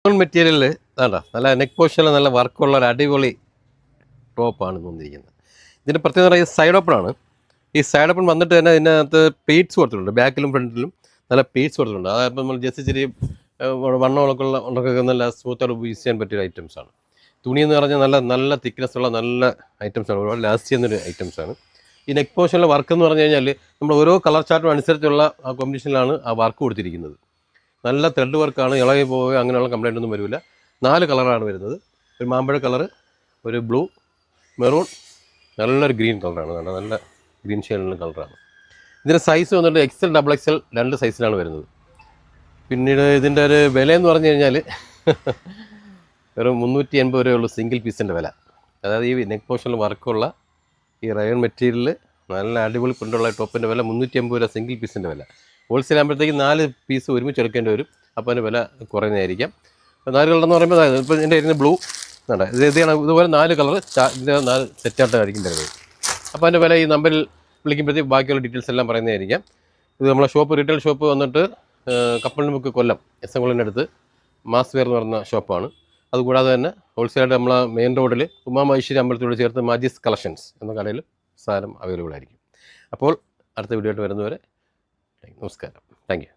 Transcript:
മെറ്റീരിയലിൽ വേണ്ട നല്ല നെക്ക് പോർഷനിൽ നല്ല വർക്കുള്ള ഒരു അടിപൊളി ടോപ്പാണ് തോന്നിയിരിക്കുന്നത്. ഇതിൻ്റെ പ്രത്യേകത പറയുന്നത് സൈഡ് ഓപ്പൺ ആണ്. ഈ സൈഡ് ഓപ്പൺ വന്നിട്ട് തന്നെ ഇതിനകത്ത് പീറ്റ്സ് കൊടുത്തിട്ടുണ്ട്, ബാക്കിലും ഫ്രണ്ടിലും നല്ല പീറ്റ്സ് കൊടുത്തിട്ടുണ്ട്. അതായത് നമ്മൾ ജസ്റ്റ് ഇച്ചിരി വണ്ണമൊക്കെ ഉള്ളൊക്കെ നല്ല സ്മൂത്തോടെ യൂസ് ചെയ്യാൻ പറ്റിയ ഐറ്റംസാണ്. തുണി എന്ന് പറഞ്ഞാൽ നല്ല നല്ല തിക്നെസ് ഉള്ള നല്ല ഐറ്റംസാണ്, ഒരുപാട് ലാസ്റ്റ് ചെയ്യുന്നൊരു ഐറ്റംസാണ്. ഈ നെക്ക് പോർഷനിലെ വർക്ക് എന്ന് പറഞ്ഞു കഴിഞ്ഞാൽ നമ്മൾ ഓരോ കളർ ചാർട്ടും അനുസരിച്ചുള്ള ആ കോമ്പിനേഷനിലാണ് ആ വർക്ക് കൊടുത്തിരിക്കുന്നത്. നല്ല ത്രെഡ് വർക്കാണ്, ഇളകി പോവുക അങ്ങനെയുള്ള കംപ്ലൈൻ്റ് ഒന്നും വരില്ല. 4 കളറാണ് വരുന്നത്. ഒരു മാമ്പഴ കളറ്, ഒരു ബ്ലൂ, മെറൂൺ, നല്ലൊരു ഗ്രീൻ കളറാണ്, നല്ല ഗ്രീൻ ഷെയ്ഡിലുള്ള കളറാണ്. ഇതിൻ്റെ സൈസ് വന്നിട്ട് XL, XXL 2 സൈസിലാണ് വരുന്നത്. പിന്നീട് ഇതിൻ്റെ ഒരു വിലയെന്ന് പറഞ്ഞു കഴിഞ്ഞാൽ വെറും 380 രൂപയുള്ളൂ സിംഗിൾ പീസിൻ്റെ വില. അതായത് ഈ നെക്ക് പോർഷനിൽ വർക്കുള്ള ഈ റയോൺ മെറ്റീരിയൽ നല്ല അടിപൊളി പ്രിൻ്റുള്ള ടോപ്പിൻ്റെ വില 380 രൂപ സിംഗിൾ പീസിൻ്റെ വില. ഹോൾസെയിൽ ആകുമ്പോഴത്തേക്ക് 4 പീസ് ഒരുമിച്ച് എടുക്കേണ്ടി വരും, അപ്പോൾ അതിൻ്റെ വില കുറയുന്നതായിരിക്കാം. 4 കളറെന്ന് പറയുമ്പോൾ ഇപ്പോൾ എൻ്റെ ഇരുന്ന് ബ്ലൂ വേണ്ട, ഇതുപോലെ 4 കളർ ഇതിൻ്റെ 4 സെറ്റായിട്ടായിരിക്കും വരുന്നത്. അപ്പോൾ അതിൻ്റെ വില ഈ നമ്പറിൽ വിളിക്കുമ്പോഴത്തേക്ക് ബാക്കിയുള്ള ഡീറ്റെയിൽസ് എല്ലാം പറയുന്നതായിരിക്കാം. ഇത് നമ്മളെ ഷോപ്പ് റീറ്റെയിൽ ഷോപ്പ് വന്നിട്ട് കപ്പലിന് മുക്ക് കൊല്ലം എസ്.എൻ. അടുത്ത് മാസ് വെയർ എന്ന് പറയുന്ന ഷോപ്പാണ്. അതുകൂടാതെ തന്നെ ഹോൾസെയിലായിട്ട് നമ്മളെ മെയിൻ റോഡിൽ ഉമാമഹേശ്വരി അമ്പലത്തോട് ചേർത്ത് മാജിസ് കളക്ഷൻസ് എന്ന കടയിൽ സാധനം അവൈലബിൾ ആയിരിക്കും. അപ്പോൾ അടുത്ത വീഡിയോ ആയിട്ട് വരുന്നവരെ നമസ്കാരം. Thank you.